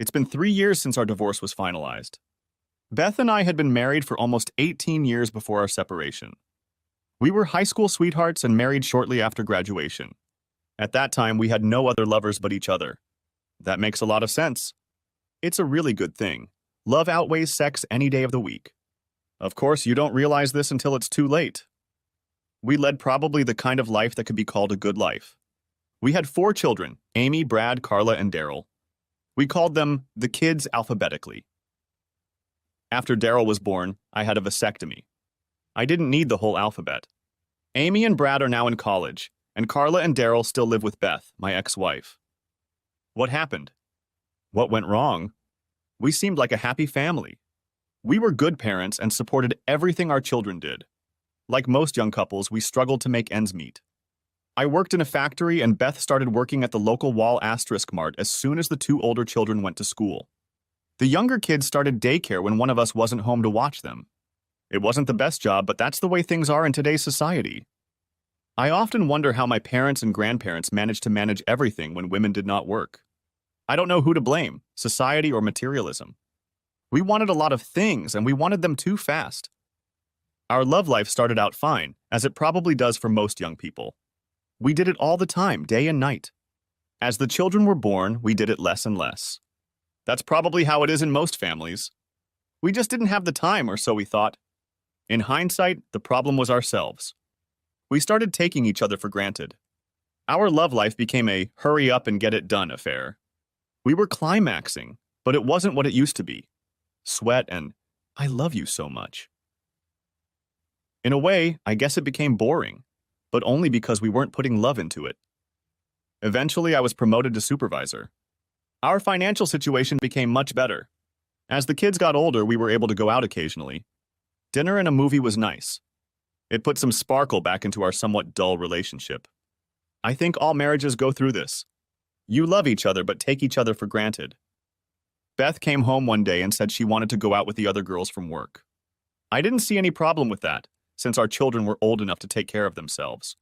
It's been 3 years since our divorce was finalized. Beth and I had been married for almost 18 years before our separation. We were high school sweethearts and married shortly after graduation. At that time, we had no other lovers but each other. That makes a lot of sense. It's a really good thing. Love outweighs sex any day of the week. Of course, you don't realize this until it's too late. We led probably the kind of life that could be called a good life. We had 4 children, Amy, Brad, Carla, and Daryl. We called them the kids alphabetically. After Daryl was born, I had a vasectomy. I didn't need the whole alphabet. Amy and Brad are now in college, and Carla and Daryl still live with Beth, my ex-wife. What happened? What went wrong? We seemed like a happy family. We were good parents and supported everything our children did. Like most young couples, we struggled to make ends meet. I worked in a factory and Beth started working at the local Wall Asterisk Mart as soon as the 2 older children went to school. The younger kids started daycare when one of us wasn't home to watch them. It wasn't the best job, but that's the way things are in today's society. I often wonder how my parents and grandparents managed to manage everything when women did not work. I don't know who to blame, society or materialism. We wanted a lot of things, and we wanted them too fast. Our love life started out fine, as it probably does for most young people. We did it all the time, day and night. As the children were born, we did it less and less. That's probably how it is in most families. We just didn't have the time, or so we thought. In hindsight, the problem was ourselves. We started taking each other for granted. Our love life became a hurry up and get it done affair. We were climaxing, but it wasn't what it used to be. Sweat and, I love you so much. In a way, I guess it became boring, but only because we weren't putting love into it. Eventually, I was promoted to supervisor. Our financial situation became much better. As the kids got older, we were able to go out occasionally. Dinner and a movie was nice. It put some sparkle back into our somewhat dull relationship. I think all marriages go through this. You love each other but take each other for granted. Beth came home one day and said she wanted to go out with the other girls from work. I didn't see any problem with that, since our children were old enough to take care of themselves.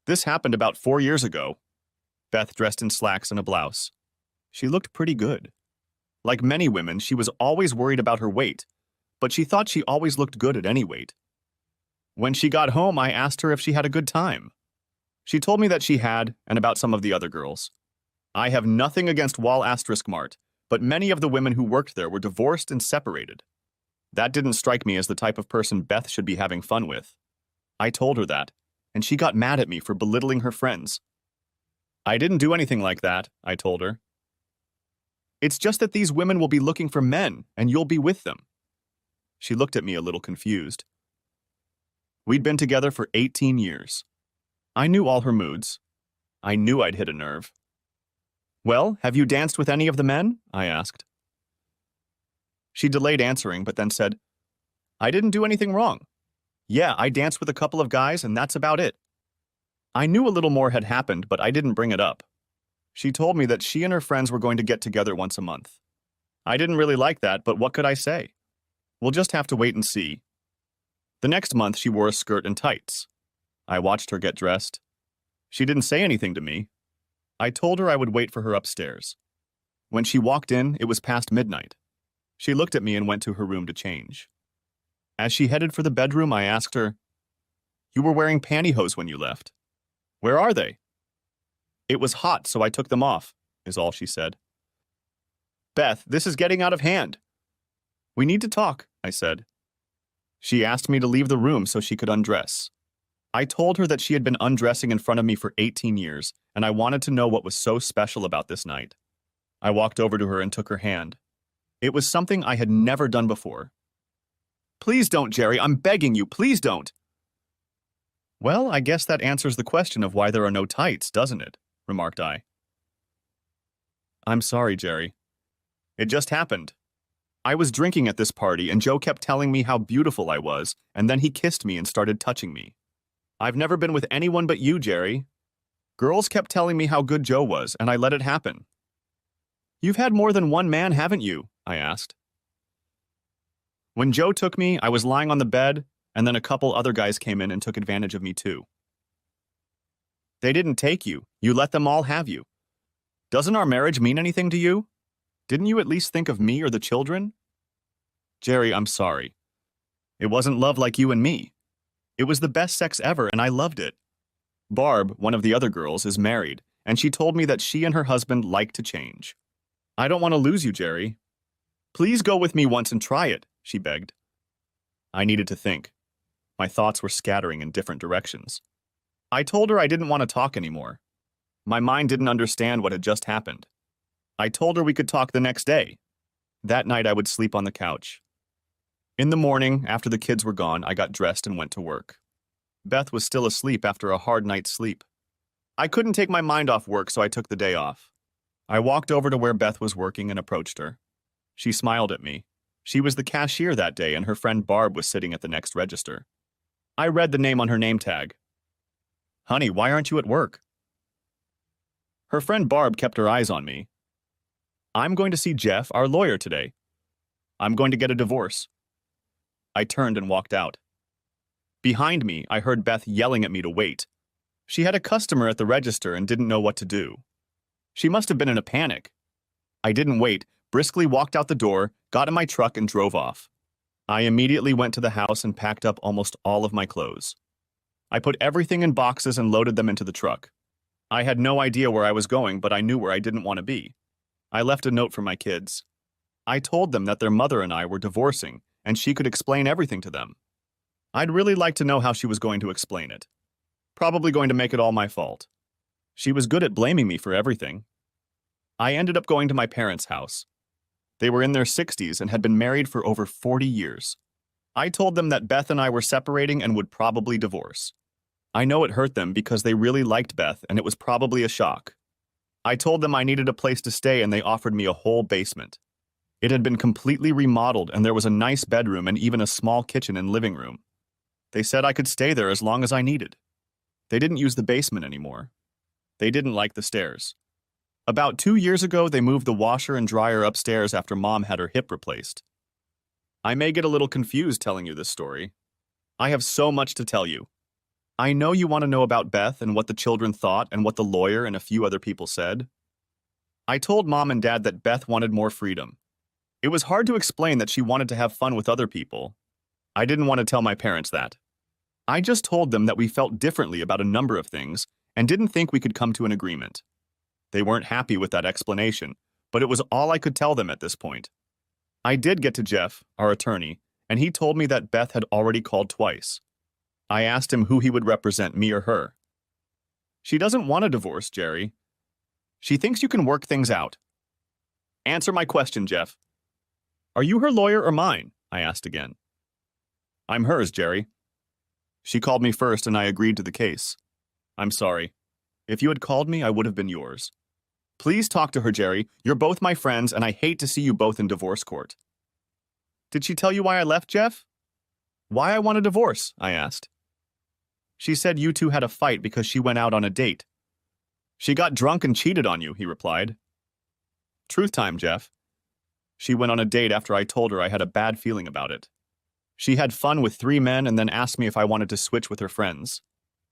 This happened about 4 years ago. Beth dressed in slacks and a blouse. She looked pretty good. Like many women, she was always worried about her weight, but she thought she always looked good at any weight. When she got home, I asked her if she had a good time. She told me that she had, and about some of the other girls. I have nothing against Wall Asterisk Mart, but many of the women who worked there were divorced and separated. That didn't strike me as the type of person Beth should be having fun with. I told her that, and she got mad at me for belittling her friends. I didn't do anything like that, I told her. It's just that these women will be looking for men, and you'll be with them. She looked at me a little confused. We'd been together for 18 years. I knew all her moods. I knew I'd hit a nerve. Well, have you danced with any of the men? I asked. She delayed answering, but then said, I didn't do anything wrong. Yeah, I danced with a couple of guys, and that's about it. I knew a little more had happened, but I didn't bring it up. She told me that she and her friends were going to get together once a month. I didn't really like that, but what could I say? We'll just have to wait and see. The next month, she wore a skirt and tights. I watched her get dressed. She didn't say anything to me. I told her I would wait for her upstairs. When she walked in, it was past midnight. She looked at me and went to her room to change. As she headed for the bedroom, I asked her, You were wearing pantyhose when you left. Where are they? It was hot, so I took them off, is all she said. Beth, this is getting out of hand. We need to talk, I said. She asked me to leave the room so she could undress. I told her that she had been undressing in front of me for 18 years, and I wanted to know what was so special about this night. I walked over to her and took her hand. It was something I had never done before. Please don't, Jerry. I'm begging you. Please don't. Well, I guess that answers the question of why there are no tights, doesn't it? Remarked I. I'm sorry, Jerry. It just happened. I was drinking at this party, and Joe kept telling me how beautiful I was, and then he kissed me and started touching me. I've never been with anyone but you, Jerry. Girls kept telling me how good Joe was, and I let it happen. You've had more than one man, haven't you? I asked. When Joe took me, I was lying on the bed, and then a couple other guys came in and took advantage of me too. They didn't take you. You let them all have you. Doesn't our marriage mean anything to you? Didn't you at least think of me or the children? Jerry, I'm sorry. It wasn't love like you and me. It was the best sex ever, and I loved it. Barb, one of the other girls, is married, and she told me that she and her husband like to change. I don't want to lose you, Jerry. Please go with me once and try it, she begged. I needed to think. My thoughts were scattering in different directions. I told her I didn't want to talk anymore. My mind didn't understand what had just happened. I told her we could talk the next day. That night I would sleep on the couch. In the morning, after the kids were gone, I got dressed and went to work. Beth was still asleep after a hard night's sleep. I couldn't take my mind off work, so I took the day off. I walked over to where Beth was working and approached her. She smiled at me. She was the cashier that day, and her friend Barb was sitting at the next register. I read the name on her name tag. Honey, why aren't you at work? Her friend Barb kept her eyes on me. I'm going to see Jeff, our lawyer, today. I'm going to get a divorce. I turned and walked out. Behind me, I heard Beth yelling at me to wait. She had a customer at the register and didn't know what to do. She must have been in a panic. I didn't wait, briskly walked out the door, got in my truck, and drove off. I immediately went to the house and packed up almost all of my clothes. I put everything in boxes and loaded them into the truck. I had no idea where I was going, but I knew where I didn't want to be. I left a note for my kids. I told them that their mother and I were divorcing, and she could explain everything to them. I'd really like to know how she was going to explain it. Probably going to make it all my fault. She was good at blaming me for everything. I ended up going to my parents' house. They were in their 60s and had been married for over 40 years. I told them that Beth and I were separating and would probably divorce. I know it hurt them because they really liked Beth and it was probably a shock. I told them I needed a place to stay and they offered me a whole basement. It had been completely remodeled and there was a nice bedroom and even a small kitchen and living room. They said I could stay there as long as I needed. They didn't use the basement anymore. They didn't like the stairs. About 2 years ago, they moved the washer and dryer upstairs after Mom had her hip replaced. I may get a little confused telling you this story. I have so much to tell you. I know you want to know about Beth and what the children thought and what the lawyer and a few other people said. I told Mom and Dad that Beth wanted more freedom. It was hard to explain that she wanted to have fun with other people. I didn't want to tell my parents that. I just told them that we felt differently about a number of things and didn't think we could come to an agreement. They weren't happy with that explanation, but it was all I could tell them at this point. I did get to Jeff, our attorney, and he told me that Beth had already called twice. I asked him who he would represent, me or her. She doesn't want a divorce, Jerry. She thinks you can work things out. Answer my question, Jeff. Are you her lawyer or mine? I asked again. I'm hers, Jerry. She called me first and I agreed to the case. I'm sorry. If you had called me, I would have been yours. Please talk to her, Jerry. You're both my friends, and I hate to see you both in divorce court. Did she tell you why I left, Jeff? Why I want a divorce, I asked. She said you two had a fight because she went out on a date. She got drunk and cheated on you, he replied. Truth time, Jeff. She went on a date after I told her I had a bad feeling about it. She had fun with 3 men and then asked me if I wanted to switch with her friends.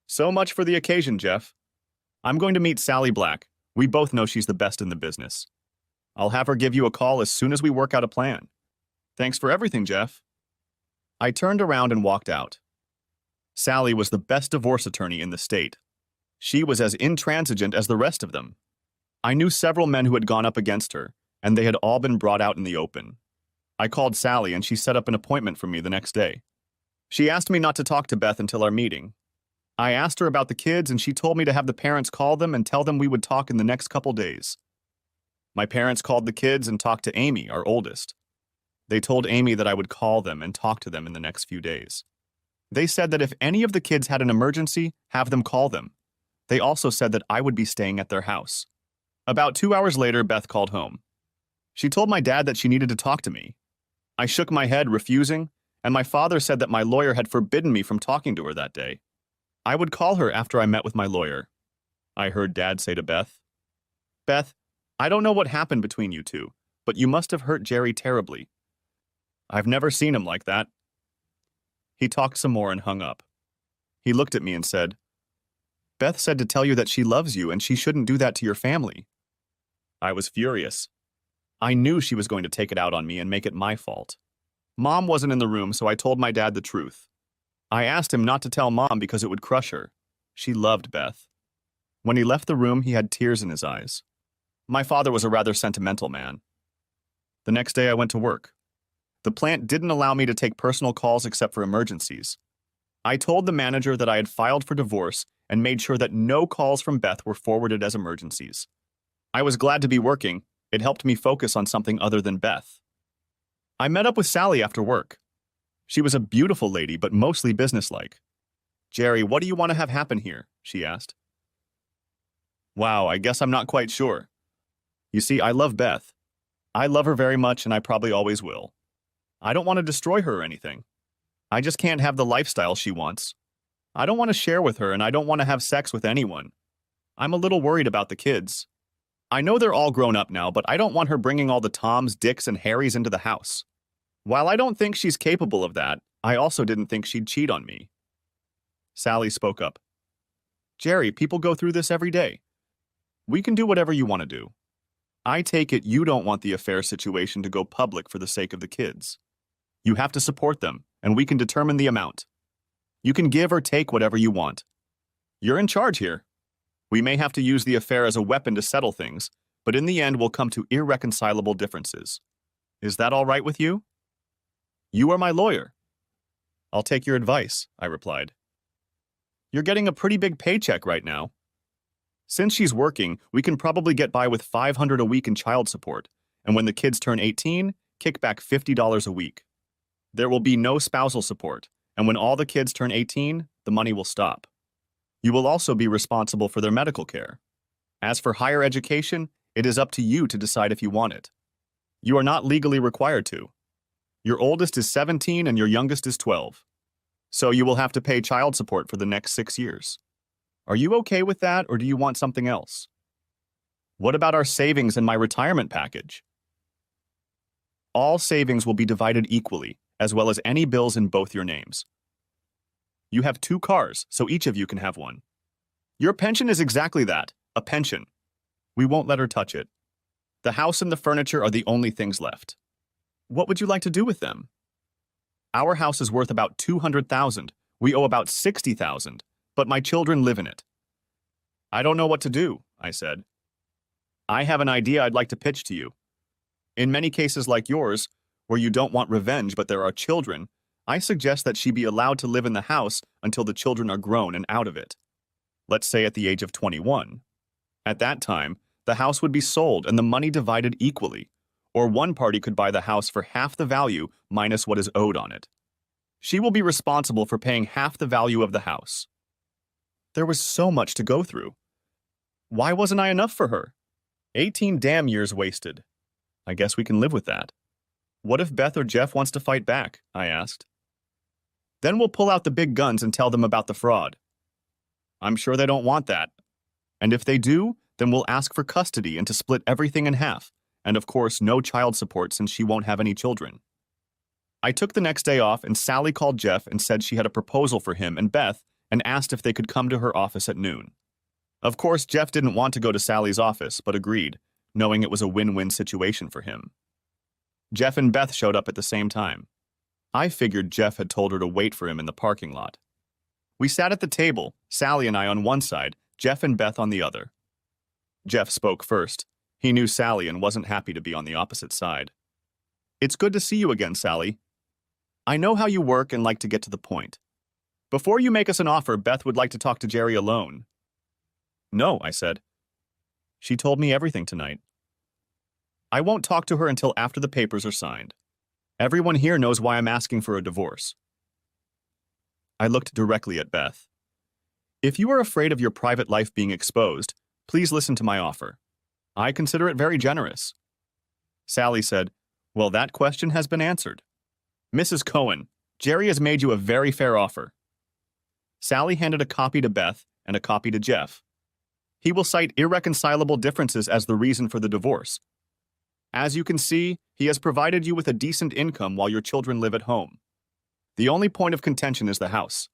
So much for the occasion, Jeff. I'm going to meet Sally Black. We both know she's the best in the business. I'll have her give you a call as soon as we work out a plan. Thanks for everything, Jeff. I turned around and walked out. Sally was the best divorce attorney in the state. She was as intransigent as the rest of them. I knew several men who had gone up against her, and they had all been brought out in the open. I called Sally and she set up an appointment for me the next day. She asked me not to talk to Beth until our meeting. I asked her about the kids and she told me to have the parents call them and tell them we would talk in the next couple days. My parents called the kids and talked to Amy, our oldest. They told Amy that I would call them and talk to them in the next few days. They said that if any of the kids had an emergency, have them call them. They also said that I would be staying at their house. About 2 hours later, Beth called home. She told my dad that she needed to talk to me. I shook my head, refusing, and my father said that my lawyer had forbidden me from talking to her that day. I would call her after I met with my lawyer. I heard Dad say to Beth, Beth, I don't know what happened between you two, but you must have hurt Jerry terribly. I've never seen him like that. He talked some more and hung up. He looked at me and said, Beth said to tell you that she loves you and she shouldn't do that to your family. I was furious. I knew she was going to take it out on me and make it my fault. Mom wasn't in the room, so I told my dad the truth. I asked him not to tell Mom because it would crush her. She loved Beth. When he left the room, he had tears in his eyes. My father was a rather sentimental man. The next day I went to work. The plant didn't allow me to take personal calls except for emergencies. I told the manager that I had filed for divorce and made sure that no calls from Beth were forwarded as emergencies. I was glad to be working. It helped me focus on something other than Beth. I met up with Sally after work. She was a beautiful lady, but mostly businesslike. "Jerry, what do you want to have happen here?" she asked. "Wow, I guess I'm not quite sure. You see, I love Beth. I love her very much, and I probably always will. I don't want to destroy her or anything. I just can't have the lifestyle she wants. I don't want to share with her, and I don't want to have sex with anyone. I'm a little worried about the kids. I know they're all grown up now, but I don't want her bringing all the Toms, Dicks, and Harrys into the house. While I don't think she's capable of that, I also didn't think she'd cheat on me." Sally spoke up. "Jerry, people go through this every day. We can do whatever you want to do. I take it you don't want the affair situation to go public for the sake of the kids. You have to support them, and we can determine the amount. You can give or take whatever you want. You're in charge here. We may have to use the affair as a weapon to settle things, but in the end we'll come to irreconcilable differences. Is that all right with you?" "You are my lawyer." "I'll take your advice," I replied. "You're getting a pretty big paycheck right now. Since she's working, we can probably get by with $500 a week in child support, and when the kids turn 18, kick back $50 a week. There will be no spousal support, and when all the kids turn 18, the money will stop. You will also be responsible for their medical care. As for higher education, it is up to you to decide if you want it. You are not legally required to. Your oldest is 17 and your youngest is 12. So you will have to pay child support for the next 6 years. Are you okay with that, or do you want something else? What about our savings and my retirement package?" "All savings will be divided equally, as well as any bills in both your names. You have 2 cars, so each of you can have one. Your pension is exactly that, a pension. We won't let her touch it. The house and the furniture are the only things left. What would you like to do with them?" "Our house is worth about $200,000. We owe about $60,000, but my children live in it." "I don't know what to do," I said. "I have an idea I'd like to pitch to you. In many cases like yours, where you don't want revenge but there are children, I suggest that she be allowed to live in the house until the children are grown and out of it. Let's say at the age of 21. At that time, the house would be sold and the money divided equally, or one party could buy the house for half the value minus what is owed on it. She will be responsible for paying half the value of the house." There was so much to go through. Why wasn't I enough for her? 18 damn years wasted. I guess we can live with that. What if Beth or Jeff wants to fight back? I asked. Then we'll pull out the big guns and tell them about the fraud. I'm sure they don't want that. And if they do, then we'll ask for custody and to split everything in half, and of course no child support since she won't have any children. I took the next day off and Sally called Jeff and said she had a proposal for him and Beth and asked if they could come to her office at noon. Of course, Jeff didn't want to go to Sally's office, but agreed, knowing it was a win-win situation for him. Jeff and Beth showed up at the same time. I figured Jeff had told her to wait for him in the parking lot. We sat at the table, Sally and I on one side, Jeff and Beth on the other. Jeff spoke first. He knew Sally and wasn't happy to be on the opposite side. "It's good to see you again, Sally. I know how you work and like to get to the point. Before you make us an offer, Beth would like to talk to Jerry alone." "No," I said. "She told me everything tonight. I won't talk to her until after the papers are signed. Everyone here knows why I'm asking for a divorce." I looked directly at Beth. "If you are afraid of your private life being exposed, please listen to my offer. I consider it very generous." Sally said, "Well, that question has been answered. Mrs. Cohen, Jerry has made you a very fair offer." Sally handed a copy to Beth and a copy to Jeff. "He will cite irreconcilable differences as the reason for the divorce. As you can see, he has provided you with a decent income while your children live at home. The only point of contention is the house.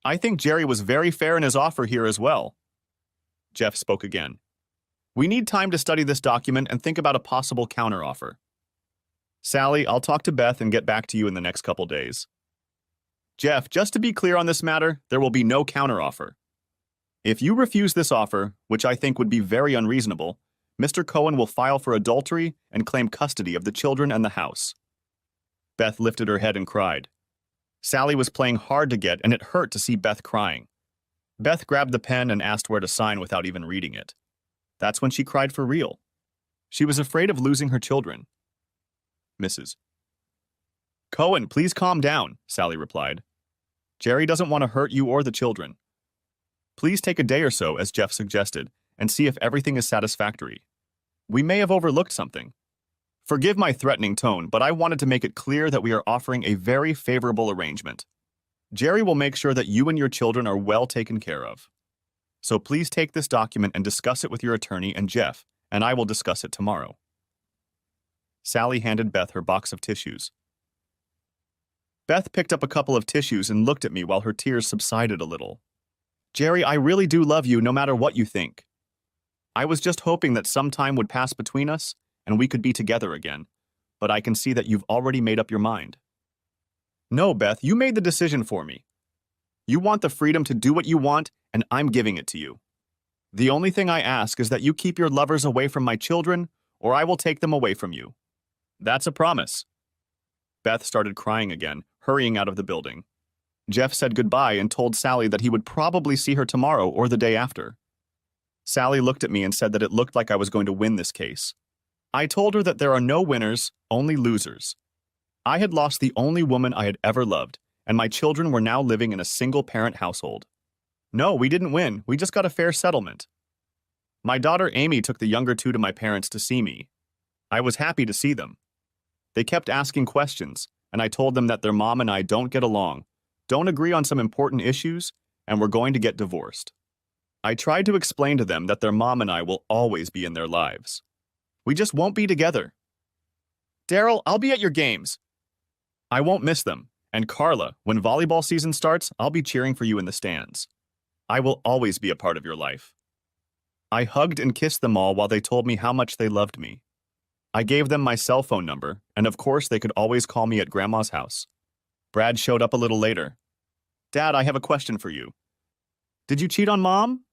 I think Jerry was very fair in his offer here as well." Jeff spoke again. We need time to study this document and think about a possible counteroffer. Sally, I'll talk to Beth and get back to you in the next couple days. Jeff, just to be clear on this matter, there will be no counteroffer. If you refuse this offer, which I think would be very unreasonable, Mr. Cohen will file for adultery and claim custody of the children and the house. Beth lifted her head and cried. Sally was playing hard to get, and it hurt to see Beth crying. Beth grabbed the pen and asked where to sign without even reading it. That's when she cried for real. She was afraid of losing her children. Mrs. Cohen, please calm down, Sally replied. Jerry doesn't want to hurt you or the children. Please take a day or so, as Jeff suggested, and see if everything is satisfactory. We may have overlooked something. Forgive my threatening tone, but I wanted to make it clear that we are offering a very favorable arrangement. Jerry will make sure that you and your children are well taken care of. So please take this document and discuss it with your attorney and Jeff, and I will discuss it tomorrow. Sally handed Beth her box of tissues. Beth picked up a couple of tissues and looked at me while her tears subsided a little. Jerry, I really do love you no matter what you think. I was just hoping that some time would pass between us and we could be together again, but I can see that you've already made up your mind. No, Beth, you made the decision for me. You want the freedom to do what you want, and I'm giving it to you. The only thing I ask is that you keep your lovers away from my children, or I will take them away from you. That's a promise. Beth started crying again, hurrying out of the building. Jeff said goodbye and told Sally that he would probably see her tomorrow or the day after. Sally looked at me and said that it looked like I was going to win this case. I told her that there are no winners, only losers. I had lost the only woman I had ever loved, and my children were now living in a single-parent household. No, we didn't win. We just got a fair settlement. My daughter Amy took the younger two to my parents to see me. I was happy to see them. They kept asking questions, and I told them that their mom and I don't get along, don't agree on some important issues, and we're going to get divorced. I tried to explain to them that their mom and I will always be in their lives. We just won't be together. Daryl, I'll be at your games. I won't miss them. And Carla, when volleyball season starts, I'll be cheering for you in the stands. I will always be a part of your life. I hugged and kissed them all while they told me how much they loved me. I gave them my cell phone number, and of course they could always call me at Grandma's house. Brad showed up a little later. Dad, I have a question for you. Did you cheat on Mom?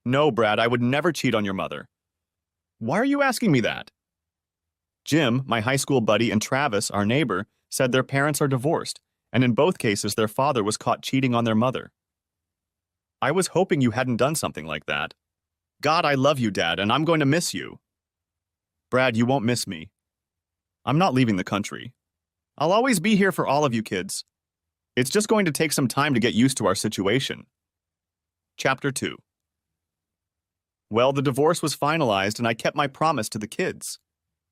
No, Brad, I would never cheat on your mother. Why are you asking me that? Jim, my high school buddy, and Travis, our neighbor, said their parents are divorced, and in both cases their father was caught cheating on their mother. I was hoping you hadn't done something like that. God, I love you, Dad, and I'm going to miss you. Brad, you won't miss me. I'm not leaving the country. I'll always be here for all of you kids. It's just going to take some time to get used to our situation. Chapter 2. Well, the divorce was finalized and I kept my promise to the kids.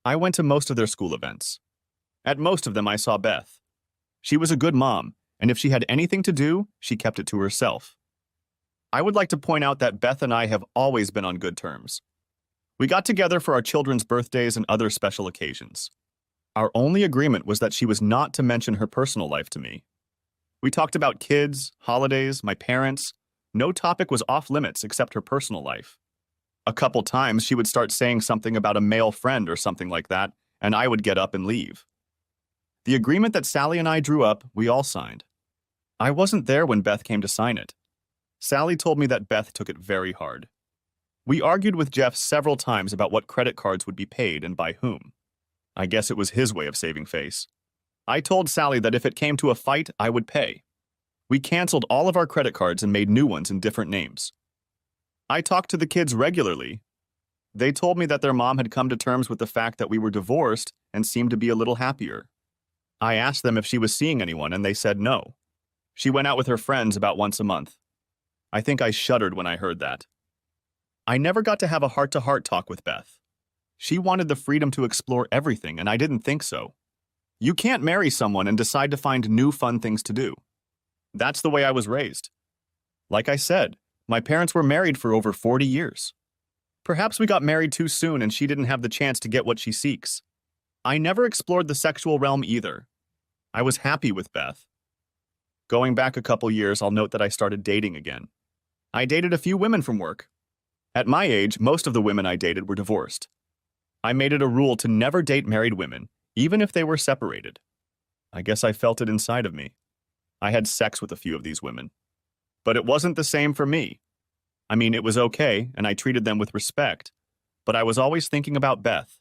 I went to most of their school events. At most of them, I saw Beth. She was a good mom, and if she had anything to do, she kept it to herself. I would like to point out that Beth and I have always been on good terms. We got together for our children's birthdays and other special occasions. Our only agreement was that she was not to mention her personal life to me. We talked about kids, holidays, my parents. No topic was off limits except her personal life. A couple times she would start saying something about a male friend or something like that, and I would get up and leave. The agreement that Sally and I drew up, we all signed. I wasn't there when Beth came to sign it. Sally told me that Beth took it very hard. We argued with Jeff several times about what credit cards would be paid and by whom. I guess it was his way of saving face. I told Sally that if it came to a fight, I would pay. We canceled all of our credit cards and made new ones in different names. I talked to the kids regularly. They told me that their mom had come to terms with the fact that we were divorced and seemed to be a little happier. I asked them if she was seeing anyone, and they said no. She went out with her friends about once a month. I think I shuddered when I heard that. I never got to have a heart-to-heart talk with Beth. She wanted the freedom to explore everything, and I didn't think so. You can't marry someone and decide to find new fun things to do. That's the way I was raised. Like I said, my parents were married for over 40 years. Perhaps we got married too soon and she didn't have the chance to get what she seeks. I never explored the sexual realm either. I was happy with Beth. Going back a couple years, I'll note that I started dating again. I dated a few women from work. At my age, most of the women I dated were divorced. I made it a rule to never date married women, even if they were separated. I guess I felt it inside of me. I had sex with a few of these women. But it wasn't the same for me. I mean, it was okay, and I treated them with respect, but I was always thinking about Beth.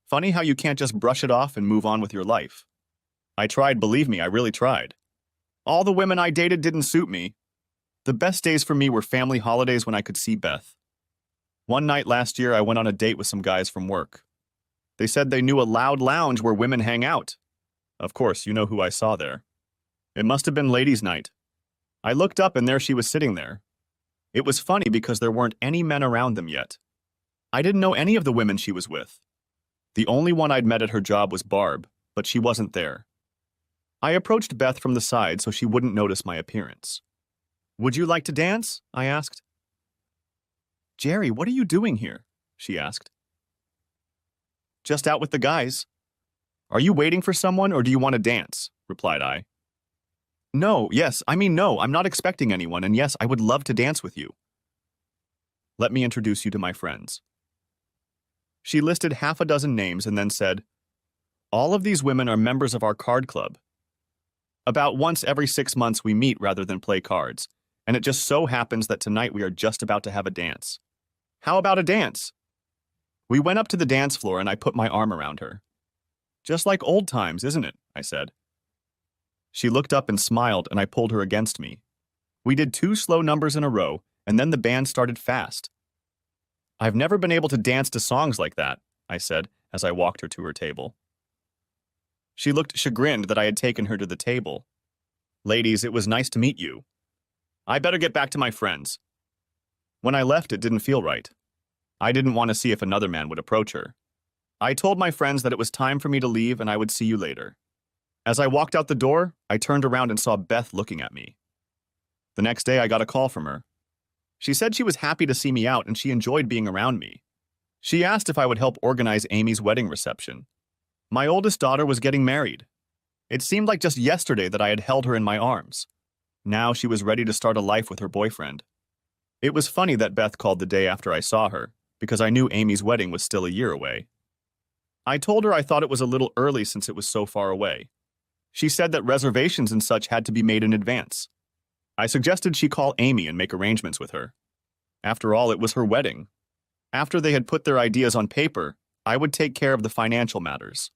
Funny how you can't just brush it off and move on with your life. I tried, believe me, I really tried. All the women I dated didn't suit me. The best days for me were family holidays when I could see Beth. One night last year, I went on a date with some guys from work. They said they knew a loud lounge where women hang out. Of course, you know who I saw there. It must have been ladies' night. I looked up and there she was sitting there. It was funny because there weren't any men around them yet. I didn't know any of the women she was with. The only one I'd met at her job was Barb, but she wasn't there. I approached Beth from the side so she wouldn't notice my appearance. "Would you like to dance?" I asked. "Jerry, what are you doing here?" she asked. "Just out with the guys." "Are you waiting for someone or do you want to dance?" replied I. No, I'm not expecting anyone, and yes, I would love to dance with you." "Let me introduce you to my friends." She listed half a dozen names and then said, "All of these women are members of our card club. About once every 6 months we meet rather than play cards, and it just so happens that tonight we are just about to have a dance. How about a dance?" We went up to the dance floor and I put my arm around her. "Just like old times, isn't it?" I said. She looked up and smiled, and I pulled her against me. We did 2 slow numbers in a row, and then the band started fast. "I've never been able to dance to songs like that," I said as I walked her to her table. She looked chagrined that I had taken her to the table. "Ladies, it was nice to meet you. I better get back to my friends." When I left, it didn't feel right. I didn't want to see if another man would approach her. I told my friends that it was time for me to leave and I would see you later. As I walked out the door, I turned around and saw Beth looking at me. The next day, I got a call from her. She said she was happy to see me out and she enjoyed being around me. She asked if I would help organize Amy's wedding reception. My oldest daughter was getting married. It seemed like just yesterday that I had held her in my arms. Now she was ready to start a life with her boyfriend. It was funny that Beth called the day after I saw her, because I knew Amy's wedding was still a year away. I told her I thought it was a little early since it was so far away. She said that reservations and such had to be made in advance. I suggested she call Amy and make arrangements with her. After all, it was her wedding. After they had put their ideas on paper, I would take care of the financial matters.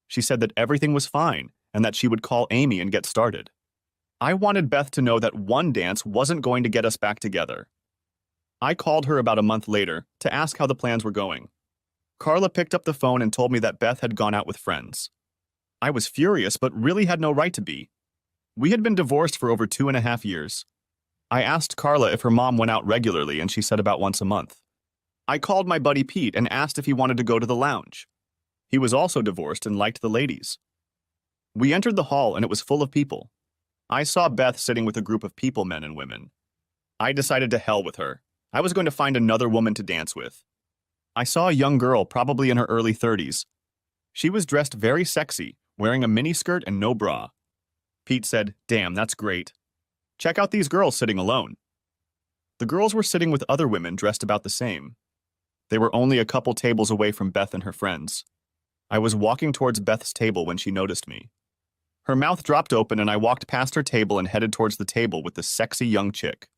She said that everything was fine and that she would call Amy and get started. I wanted Beth to know that one dance wasn't going to get us back together. I called her about a month later to ask how the plans were going. Carla picked up the phone and told me that Beth had gone out with friends. I was furious, but really had no right to be. We had been divorced for over 2.5 years. I asked Carla if her mom went out regularly, and she said about once a month. I called my buddy Pete and asked if he wanted to go to the lounge. He was also divorced and liked the ladies. We entered the hall, and it was full of people. I saw Beth sitting with a group of people, men and women. I decided to hell with her. I was going to find another woman to dance with. I saw a young girl, probably in her early 30s. She was dressed very sexy, wearing a miniskirt and no bra. Pete said, "Damn, that's great. Check out these girls sitting alone." The girls were sitting with other women dressed about the same. They were only a couple tables away from Beth and her friends. I was walking towards Beth's table when she noticed me. Her mouth dropped open and I walked past her table and headed towards the table with the sexy young chick.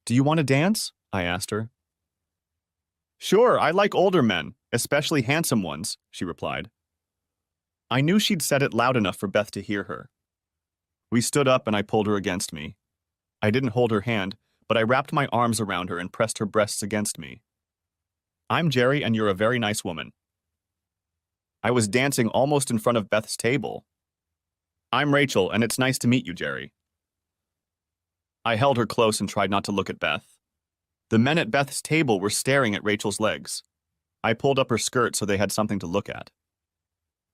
"Do you want to dance?" I asked her. "Sure, I like older men, especially handsome ones," she replied. I knew she'd said it loud enough for Beth to hear her. We stood up and I pulled her against me. I didn't hold her hand, but I wrapped my arms around her and pressed her breasts against me. "I'm Jerry and you're a very nice woman." I was dancing almost in front of Beth's table. "I'm Rachel and it's nice to meet you, Jerry." I held her close and tried not to look at Beth. The men at Beth's table were staring at Rachel's legs. I pulled up her skirt so they had something to look at.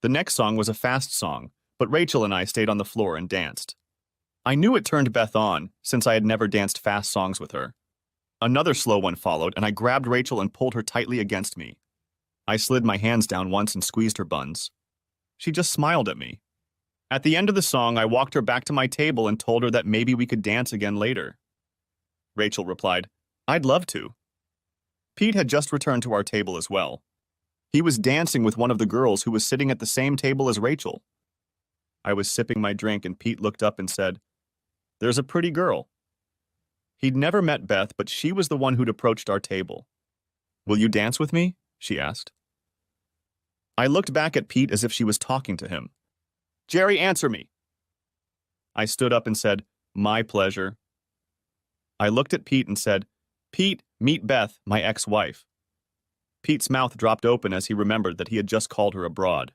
The next song was a fast song, but Rachel and I stayed on the floor and danced. I knew it turned Beth on, since I had never danced fast songs with her. Another slow one followed, and I grabbed Rachel and pulled her tightly against me. I slid my hands down once and squeezed her buns. She just smiled at me. At the end of the song, I walked her back to my table and told her that maybe we could dance again later. Rachel replied, "I'd love to." Pete had just returned to our table as well. He was dancing with one of the girls who was sitting at the same table as Rachel. I was sipping my drink and Pete looked up and said, "There's a pretty girl." He'd never met Beth, but she was the one who'd approached our table. "Will you dance with me?" she asked. I looked back at Pete as if she was talking to him. "Jerry, answer me." I stood up and said, "My pleasure." I looked at Pete and said, "Pete, meet Beth, my ex-wife." Pete's mouth dropped open as he remembered that he had just called her a broad.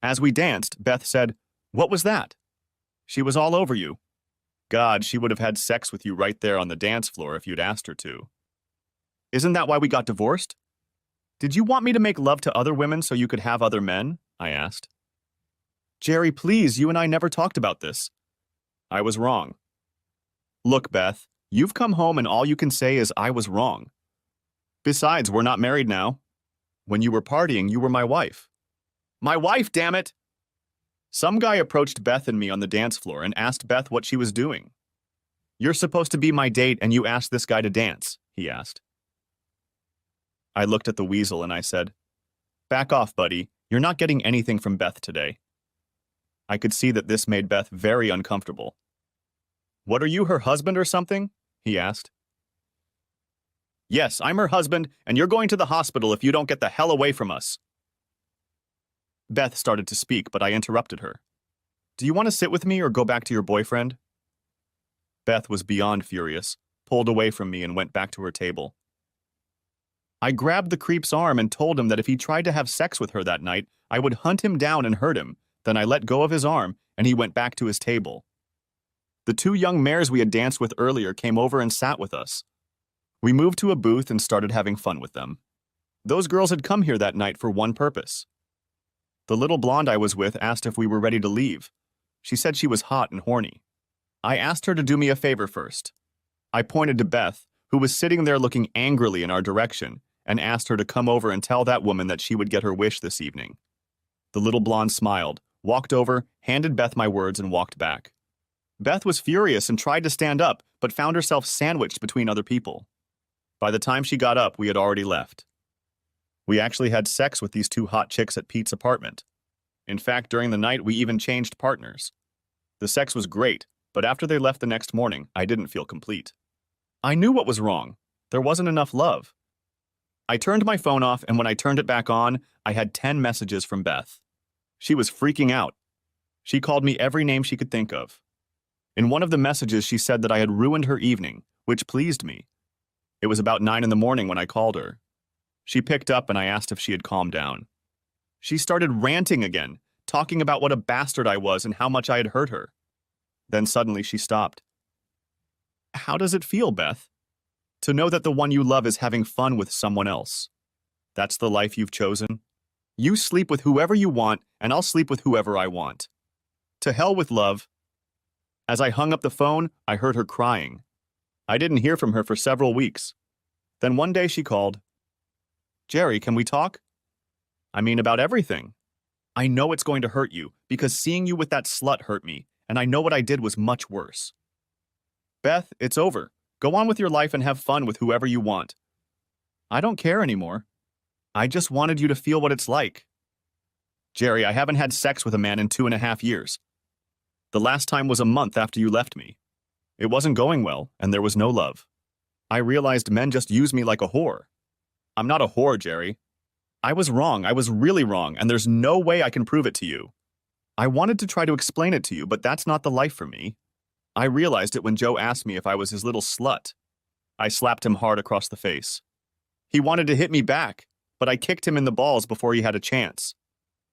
As we danced, Beth said, "What was that?" "She was all over you." God, she would have had sex with you right there on the dance floor if you'd asked her to. "Isn't that why we got divorced?" "Did you want me to make love to other women so you could have other men?" I asked. "Jerry, please, you and I never talked about this." I was wrong. "Look, Beth, you've come home and all you can say is I was wrong. Besides, we're not married now. When you were partying, you were my wife." "My wife, damn it!" Some guy approached Beth and me on the dance floor and asked Beth what she was doing. "You're supposed to be my date and you asked this guy to dance," he asked. I looked at the weasel and I said, "Back off, buddy. You're not getting anything from Beth today." I could see that this made Beth very uncomfortable. "What, are you her husband or something?" he asked. "Yes, I'm her husband, and you're going to the hospital if you don't get the hell away from us." Beth started to speak, but I interrupted her. "Do you want to sit with me or go back to your boyfriend?" Beth was beyond furious, pulled away from me and went back to her table. I grabbed the creep's arm and told him that if he tried to have sex with her that night, I would hunt him down and hurt him. Then I let go of his arm, and he went back to his table. The two young mares we had danced with earlier came over and sat with us. We moved to a booth and started having fun with them. Those girls had come here that night for one purpose. The little blonde I was with asked if we were ready to leave. She said she was hot and horny. I asked her to do me a favor first. I pointed to Beth, who was sitting there looking angrily in our direction, and asked her to come over and tell that woman that she would get her wish this evening. The little blonde smiled, walked over, handed Beth my words, and walked back. Beth was furious and tried to stand up, but found herself sandwiched between other people. By the time she got up, we had already left. We actually had sex with these two hot chicks at Pete's apartment. In fact, during the night, we even changed partners. The sex was great, but after they left the next morning, I didn't feel complete. I knew what was wrong. There wasn't enough love. I turned my phone off, and when I turned it back on, I had 10 messages from Beth. She was freaking out. She called me every name she could think of. In one of the messages, she said that I had ruined her evening, which pleased me. It was about 9 in the morning when I called her. She picked up and I asked if she had calmed down. She started ranting again, talking about what a bastard I was and how much I had hurt her. Then suddenly she stopped. "How does it feel, Beth? To know that the one you love is having fun with someone else? That's the life you've chosen? You sleep with whoever you want, and I'll sleep with whoever I want. To hell with love." As I hung up the phone, I heard her crying. I didn't hear from her for several weeks. Then one day she called. "Jerry, can we talk?" "I mean, about everything." "I know it's going to hurt you, because seeing you with that slut hurt me, and I know what I did was much worse." "Beth, it's over. Go on with your life and have fun with whoever you want." "I don't care anymore. I just wanted you to feel what it's like." "Jerry, I haven't had sex with a man in 2.5 years. The last time was a month after you left me. It wasn't going well, and there was no love. I realized men just use me like a whore. I'm not a whore, Jerry. I was wrong. I was really wrong, and there's no way I can prove it to you. I wanted to try to explain it to you, but that's not the life for me. I realized it when Joe asked me if I was his little slut. I slapped him hard across the face. He wanted to hit me back, but I kicked him in the balls before he had a chance.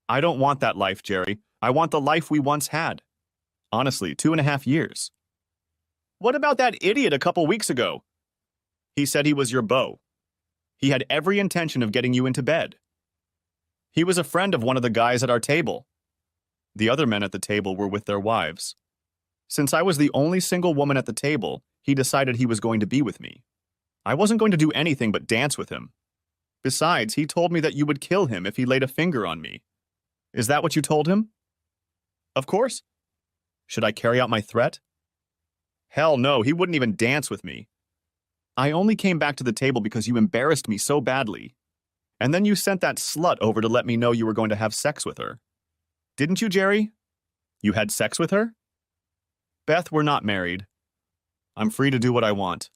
I don't want that life, Jerry. I want the life we once had. Honestly, 2.5 years. What about that idiot a couple weeks ago? He said he was your beau. He had every intention of getting you into bed. He was a friend of one of the guys at our table. The other men at the table were with their wives. Since I was the only single woman at the table, he decided he was going to be with me. I wasn't going to do anything but dance with him. Besides, he told me that you would kill him if he laid a finger on me. Is that what you told him? Of course. Should I carry out my threat? Hell no, he wouldn't even dance with me. I only came back to the table because you embarrassed me so badly. And then you sent that slut over to let me know you were going to have sex with her. Didn't you, Jerry? You had sex with her? Beth, we're not married. I'm free to do what I want.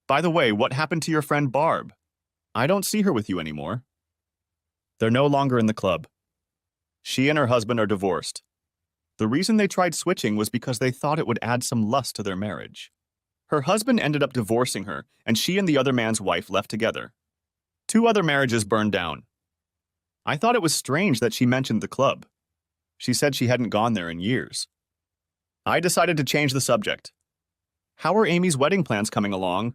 By the way, what happened to your friend Barb? I don't see her with you anymore. They're no longer in the club. She and her husband are divorced. The reason they tried switching was because they thought it would add some lust to their marriage. Her husband ended up divorcing her, and she and the other man's wife left together. 2 other marriages burned down. I thought it was strange that she mentioned the club. She said she hadn't gone there in years. I decided to change the subject. How are Amy's wedding plans coming along?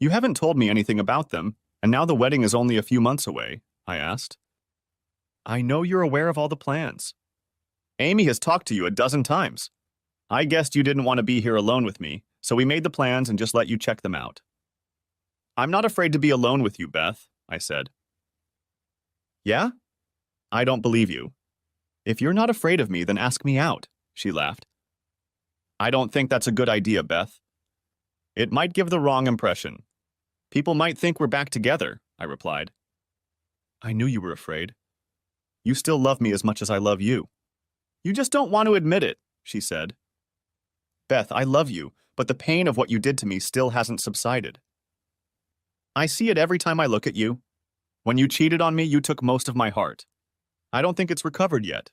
You haven't told me anything about them, and now the wedding is only a few months away, I asked. I know you're aware of all the plans. Amy has talked to you a dozen times. I guessed you didn't want to be here alone with me, so we made the plans and just let you check them out. I'm not afraid to be alone with you, Beth, I said. Yeah? I don't believe you. If you're not afraid of me, then ask me out, she laughed. I don't think that's a good idea, Beth. It might give the wrong impression. People might think we're back together, I replied. I knew you were afraid. You still love me as much as I love you. You just don't want to admit it, she said. Beth, I love you, but the pain of what you did to me still hasn't subsided. I see it every time I look at you. When you cheated on me, you took most of my heart. I don't think it's recovered yet.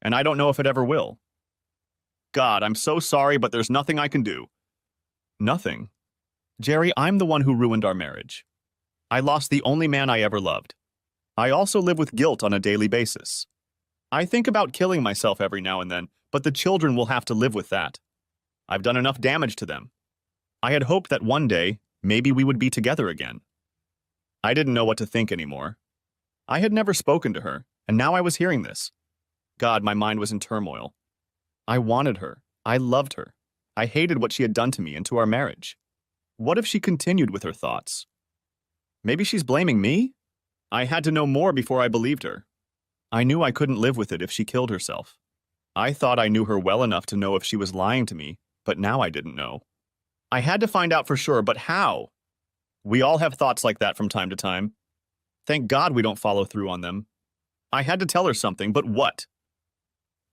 And I don't know if it ever will. God, I'm so sorry, but there's nothing I can do. Nothing? Jerry, I'm the one who ruined our marriage. I lost the only man I ever loved. I also live with guilt on a daily basis. I think about killing myself every now and then, but the children will have to live with that. I've done enough damage to them. I had hoped that one day, maybe we would be together again. I didn't know what to think anymore. I had never spoken to her, and now I was hearing this. God, my mind was in turmoil. I wanted her. I loved her. I hated what she had done to me and to our marriage. What if she continued with her thoughts? Maybe she's blaming me? I had to know more before I believed her. I knew I couldn't live with it if she killed herself. I thought I knew her well enough to know if she was lying to me, but now I didn't know. I had to find out for sure, but how? We all have thoughts like that from time to time. Thank God we don't follow through on them. I had to tell her something, but what?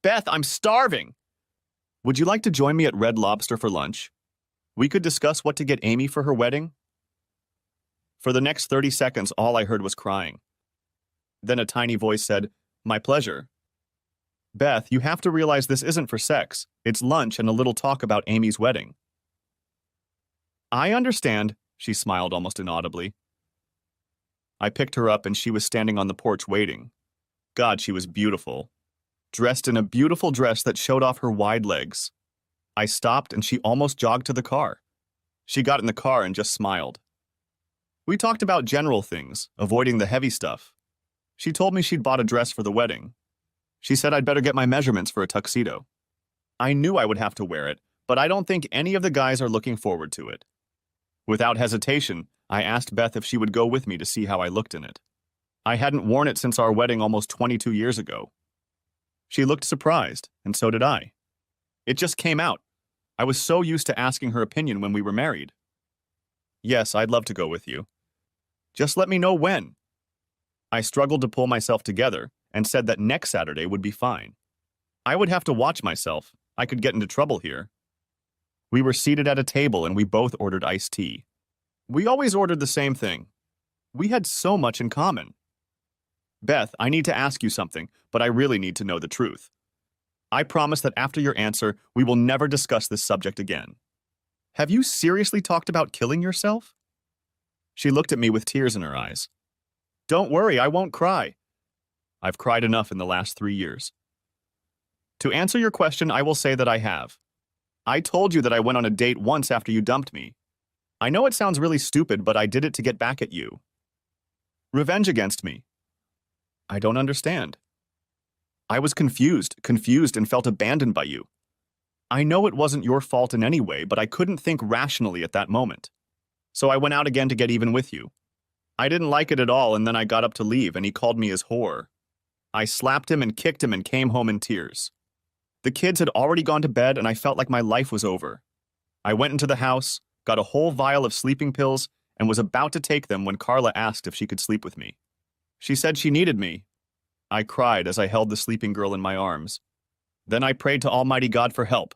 Beth, I'm starving! Would you like to join me at Red Lobster for lunch? We could discuss what to get Amy for her wedding. For the next 30 seconds, all I heard was crying. Then a tiny voice said, My pleasure. Beth, you have to realize this isn't for sex. It's lunch and a little talk about Amy's wedding. I understand, she smiled almost inaudibly. I picked her up and she was standing on the porch waiting. God, she was beautiful. Dressed in a beautiful dress that showed off her wide legs. I stopped and she almost jogged to the car. She got in the car and just smiled. We talked about general things, avoiding the heavy stuff. She told me she'd bought a dress for the wedding. She said I'd better get my measurements for a tuxedo. I knew I would have to wear it, but I don't think any of the guys are looking forward to it. Without hesitation, I asked Beth if she would go with me to see how I looked in it. I hadn't worn it since our wedding almost 22 years ago. She looked surprised, and so did I. It just came out. I was so used to asking her opinion when we were married. Yes, I'd love to go with you. Just let me know when. I struggled to pull myself together and said that next Saturday would be fine. I would have to watch myself. I could get into trouble here. We were seated at a table and we both ordered iced tea. We always ordered the same thing. We had so much in common. Beth, I need to ask you something, but I really need to know the truth. I promise that after your answer, we will never discuss this subject again. Have you seriously talked about killing yourself? She looked at me with tears in her eyes. Don't worry, I won't cry. I've cried enough in the last 3 years. To answer your question, I will say that I have. I told you that I went on a date once after you dumped me. I know it sounds really stupid, but I did it to get back at you. Revenge against me. I don't understand. I was confused and felt abandoned by you. I know it wasn't your fault in any way, but I couldn't think rationally at that moment. So I went out again to get even with you. I didn't like it at all, and then I got up to leave, and he called me his whore. I slapped him and kicked him and came home in tears. The kids had already gone to bed, and I felt like my life was over. I went into the house, got a whole vial of sleeping pills, and was about to take them when Carla asked if she could sleep with me. She said she needed me. I cried as I held the sleeping girl in my arms. Then I prayed to Almighty God for help.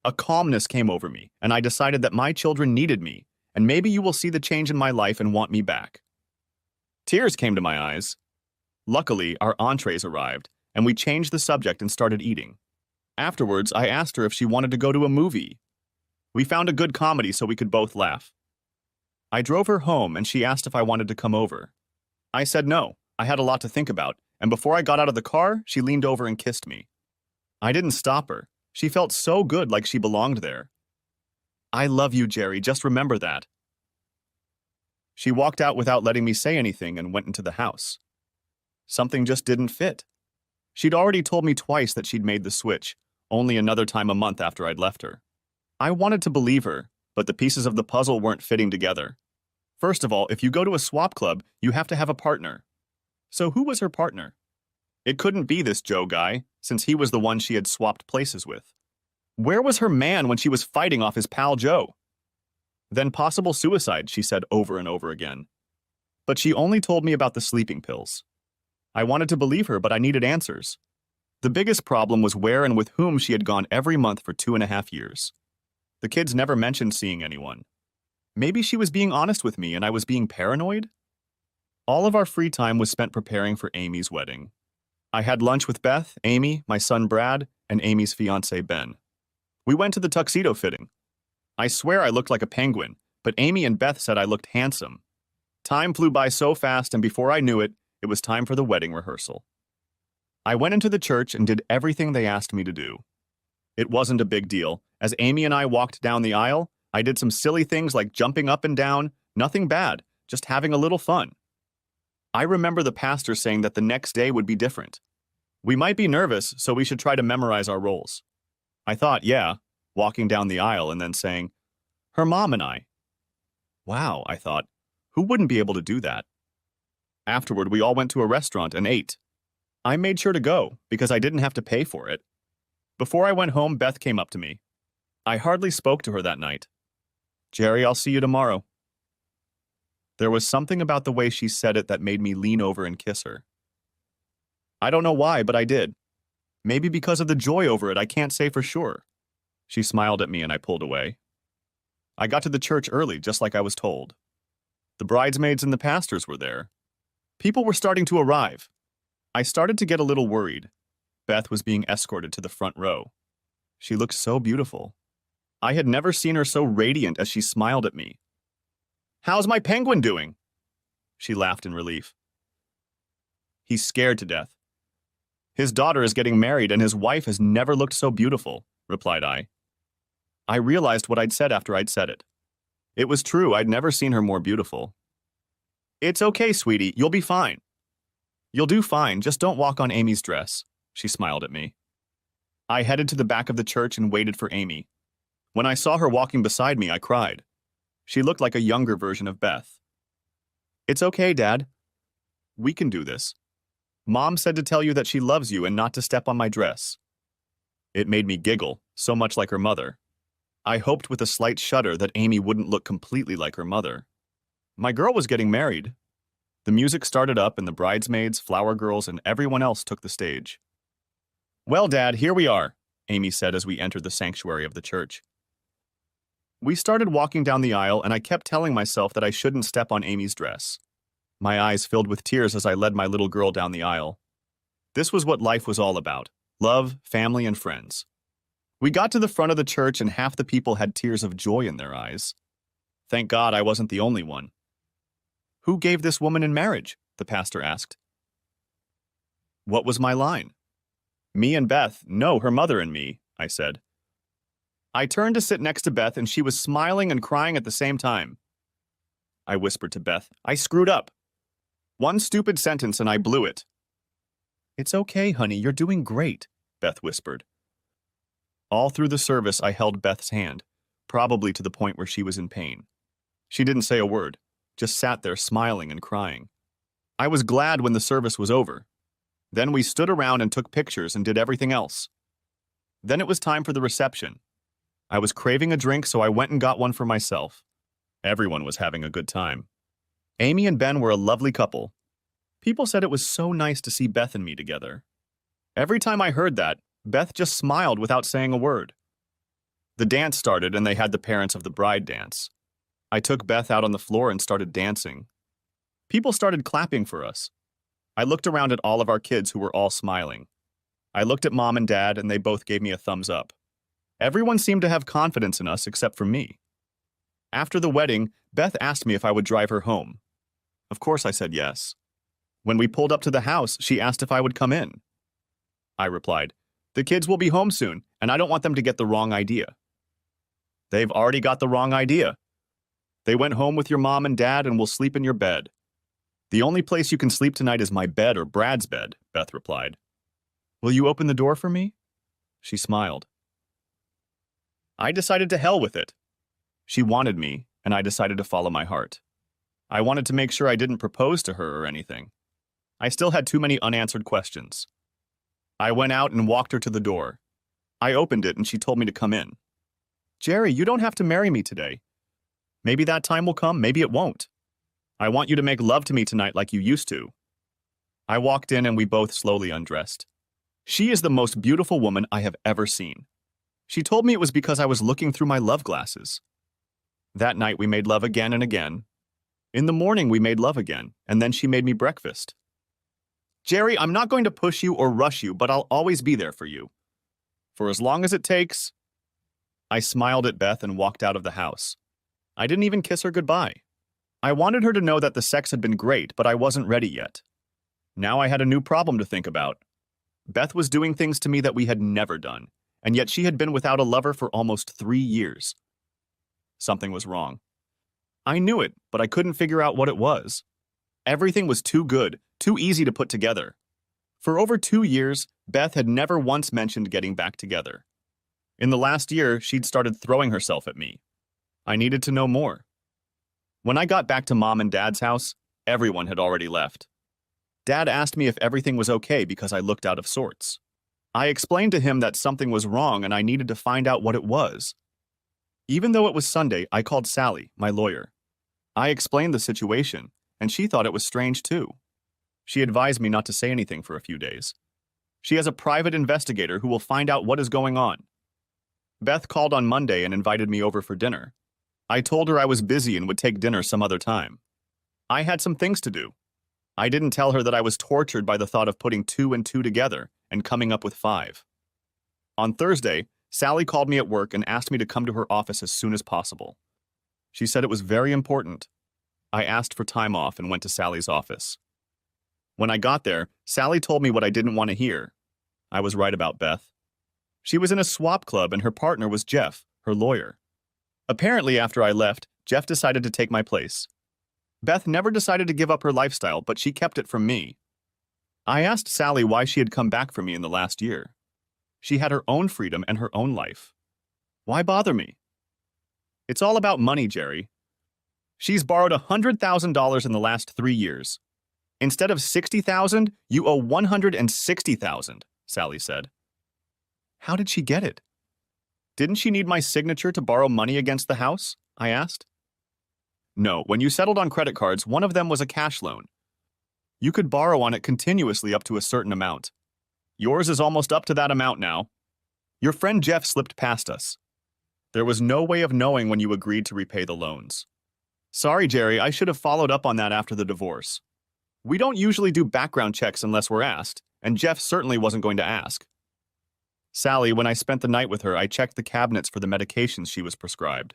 A calmness came over me, and I decided that my children needed me, and maybe you will see the change in my life and want me back. Tears came to my eyes. Luckily, our entrees arrived, and we changed the subject and started eating. Afterwards, I asked her if she wanted to go to a movie. We found a good comedy so we could both laugh. I drove her home, and she asked if I wanted to come over. I said no, I had a lot to think about, and before I got out of the car, she leaned over and kissed me. I didn't stop her. She felt so good, like she belonged there. I love you, Jerry, just remember that. She walked out without letting me say anything and went into the house. Something just didn't fit. She'd already told me twice that she'd made the switch, only another time a month after I'd left her. I wanted to believe her, but the pieces of the puzzle weren't fitting together. First of all, if you go to a swap club, you have to have a partner. So who was her partner? It couldn't be this Joe guy, since he was the one she had swapped places with. Where was her man when she was fighting off his pal Joe? Then possible suicide, she said over and over again. But she only told me about the sleeping pills. I wanted to believe her, but I needed answers. The biggest problem was where and with whom she had gone every month for 2.5 years. The kids never mentioned seeing anyone. Maybe she was being honest with me and I was being paranoid? All of our free time was spent preparing for Amy's wedding. I had lunch with Beth, Amy, my son Brad, and Amy's fiancé Ben. We went to the tuxedo fitting. I swear I looked like a penguin, but Amy and Beth said I looked handsome. Time flew by so fast, and before I knew it, it was time for the wedding rehearsal. I went into the church and did everything they asked me to do. It wasn't a big deal. As Amy and I walked down the aisle, I did some silly things like jumping up and down, nothing bad, just having a little fun. I remember the pastor saying that the next day would be different. We might be nervous, so we should try to memorize our roles. I thought, yeah, walking down the aisle and then saying, her mom and I. Wow, I thought, who wouldn't be able to do that? Afterward, we all went to a restaurant and ate. I made sure to go because I didn't have to pay for it. Before I went home, Beth came up to me. I hardly spoke to her that night. Jerry, I'll see you tomorrow. There was something about the way she said it that made me lean over and kiss her. I don't know why, but I did. Maybe because of the joy over it, I can't say for sure. She smiled at me and I pulled away. I got to the church early, just like I was told. The bridesmaids and the pastors were there. People were starting to arrive. I started to get a little worried. Beth was being escorted to the front row. She looked so beautiful. I had never seen her so radiant as she smiled at me. How's my penguin doing? She laughed in relief. He's scared to death. His daughter is getting married and his wife has never looked so beautiful, replied I. I realized what I'd said after I'd said it. It was true, I'd never seen her more beautiful. It's okay, sweetie, you'll be fine. You'll do fine, just don't walk on Amy's dress, she smiled at me. I headed to the back of the church and waited for Amy. When I saw her walking beside me, I cried. She looked like a younger version of Beth. It's okay, Dad. We can do this. Mom said to tell you that she loves you and not to step on my dress. It made me giggle, so much like her mother. I hoped with a slight shudder that Amy wouldn't look completely like her mother. My girl was getting married. The music started up and the bridesmaids, flower girls, and everyone else took the stage. Well, Dad, here we are, Amy said as we entered the sanctuary of the church. We started walking down the aisle and I kept telling myself that I shouldn't step on Amy's dress. My eyes filled with tears as I led my little girl down the aisle. This was what life was all about: love, family, and friends. We got to the front of the church and half the people had tears of joy in their eyes. Thank God I wasn't the only one. Who gave this woman in marriage? The pastor asked. What was my line? Me and Beth, no, her mother and me, I said. I turned to sit next to Beth and she was smiling and crying at the same time. I whispered to Beth, I screwed up. One stupid sentence and I blew it. It's okay, honey, you're doing great, Beth whispered. All through the service, I held Beth's hand, probably to the point where she was in pain. She didn't say a word, just sat there smiling and crying. I was glad when the service was over. Then we stood around and took pictures and did everything else. Then it was time for the reception. I was craving a drink, so I went and got one for myself. Everyone was having a good time. Amy and Ben were a lovely couple. People said it was so nice to see Beth and me together. Every time I heard that, Beth just smiled without saying a word. The dance started and they had the parents of the bride dance. I took Beth out on the floor and started dancing. People started clapping for us. I looked around at all of our kids who were all smiling. I looked at Mom and Dad and they both gave me a thumbs up. Everyone seemed to have confidence in us except for me. After the wedding, Beth asked me if I would drive her home. Of course I said yes. When we pulled up to the house, she asked if I would come in. I replied, "The kids will be home soon, and I don't want them to get the wrong idea." "They've already got the wrong idea. They went home with your mom and dad and will sleep in your bed." "The only place you can sleep tonight is my bed or Brad's bed," Beth replied. "Will you open the door for me?" She smiled. I decided to hell with it. She wanted me, and I decided to follow my heart. I wanted to make sure I didn't propose to her or anything. I still had too many unanswered questions. I went out and walked her to the door. I opened it and she told me to come in. "Jerry, you don't have to marry me today. Maybe that time will come, maybe it won't. I want you to make love to me tonight like you used to." I walked in and we both slowly undressed. She is the most beautiful woman I have ever seen. She told me it was because I was looking through my love glasses. That night we made love again and again. In the morning we made love again, and then she made me breakfast. "Jerry, I'm not going to push you or rush you, but I'll always be there for you. For as long as it takes." I smiled at Beth and walked out of the house. I didn't even kiss her goodbye. I wanted her to know that the sex had been great, but I wasn't ready yet. Now I had a new problem to think about. Beth was doing things to me that we had never done, and yet she had been without a lover for almost 3 years. Something was wrong. I knew it, but I couldn't figure out what it was. Everything was too good, too easy to put together. For over 2 years, Beth had never once mentioned getting back together. In the last year, she'd started throwing herself at me. I needed to know more. When I got back to Mom and Dad's house, everyone had already left. Dad asked me if everything was okay because I looked out of sorts. I explained to him that something was wrong and I needed to find out what it was. Even though it was Sunday, I called Sally, my lawyer. I explained the situation, and she thought it was strange too. She advised me not to say anything for a few days. She has a private investigator who will find out what is going on. Beth called on Monday and invited me over for dinner. I told her I was busy and would take dinner some other time. I had some things to do. I didn't tell her that I was tortured by the thought of putting 2 and 2 together and coming up with 5. On Thursday, Sally called me at work and asked me to come to her office as soon as possible. She said it was very important. I asked for time off and went to Sally's office. When I got there, Sally told me what I didn't want to hear. I was right about Beth. She was in a swap club and her partner was Jeff, her lawyer. Apparently, after I left, Jeff decided to take my place. Beth never decided to give up her lifestyle, but she kept it from me. I asked Sally why she had come back for me in the last year. She had her own freedom and her own life. Why bother me? It's all about money, Jerry. She's borrowed $100,000 in the last 3 years. Instead of $60,000, you owe $160,000, Sally said. How did she get it? Didn't she need my signature to borrow money against the house? I asked. No, when you settled on credit cards, one of them was a cash loan. You could borrow on it continuously up to a certain amount. Yours is almost up to that amount now. Your friend Jeff slipped past us. There was no way of knowing when you agreed to repay the loans. Sorry, Jerry, I should have followed up on that after the divorce. We don't usually do background checks unless we're asked, and Jeff certainly wasn't going to ask. Sally, when I spent the night with her, I checked the cabinets for the medications she was prescribed.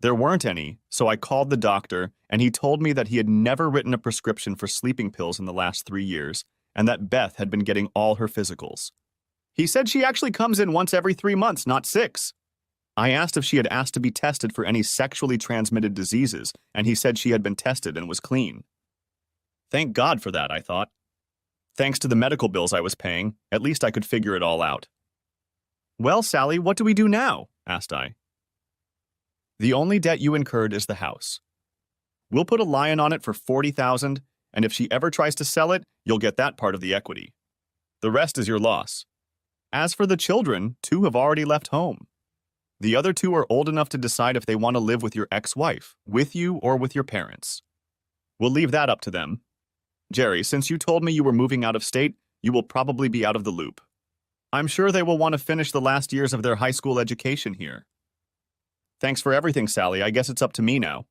There weren't any, so I called the doctor, and he told me that he had never written a prescription for sleeping pills in the last 3 years, and that Beth had been getting all her physicals. He said she actually comes in once every 3 months, not 6. I asked if she had asked to be tested for any sexually transmitted diseases, and he said she had been tested and was clean. Thank God for that, I thought. Thanks to the medical bills I was paying, at least I could figure it all out. Well, Sally, what do we do now? Asked I. The only debt you incurred is the house. We'll put a lion on it for $40,000, and if she ever tries to sell it, you'll get that part of the equity. The rest is your loss. As for the children, 2 have already left home. The other two are old enough to decide if they want to live with your ex-wife, with you, or with your parents. We'll leave that up to them. Jerry, since you told me you were moving out of state, you will probably be out of the loop. I'm sure they will want to finish the last years of their high school education here. Thanks for everything, Sally. I guess it's up to me now.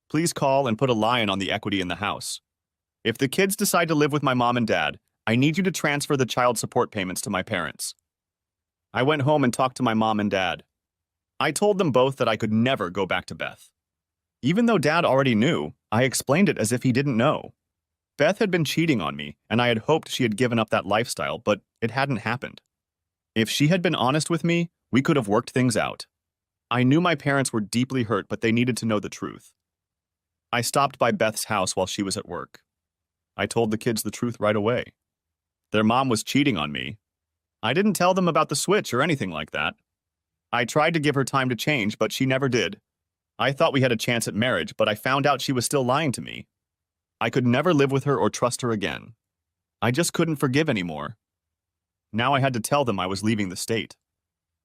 Please call and put a lion on the equity in the house. If the kids decide to live with my mom and dad, I need you to transfer the child support payments to my parents. I went home and talked to my mom and dad. I told them both that I could never go back to Beth. Even though Dad already knew, I explained it as if he didn't know. Beth had been cheating on me, and I had hoped she had given up that lifestyle, but it hadn't happened. If she had been honest with me, we could have worked things out. I knew my parents were deeply hurt, but they needed to know the truth. I stopped by Beth's house while she was at work. I told the kids the truth right away. Their mom was cheating on me. I didn't tell them about the switch or anything like that. I tried to give her time to change, but she never did. I thought we had a chance at marriage, but I found out she was still lying to me. I could never live with her or trust her again. I just couldn't forgive anymore. Now I had to tell them I was leaving the state.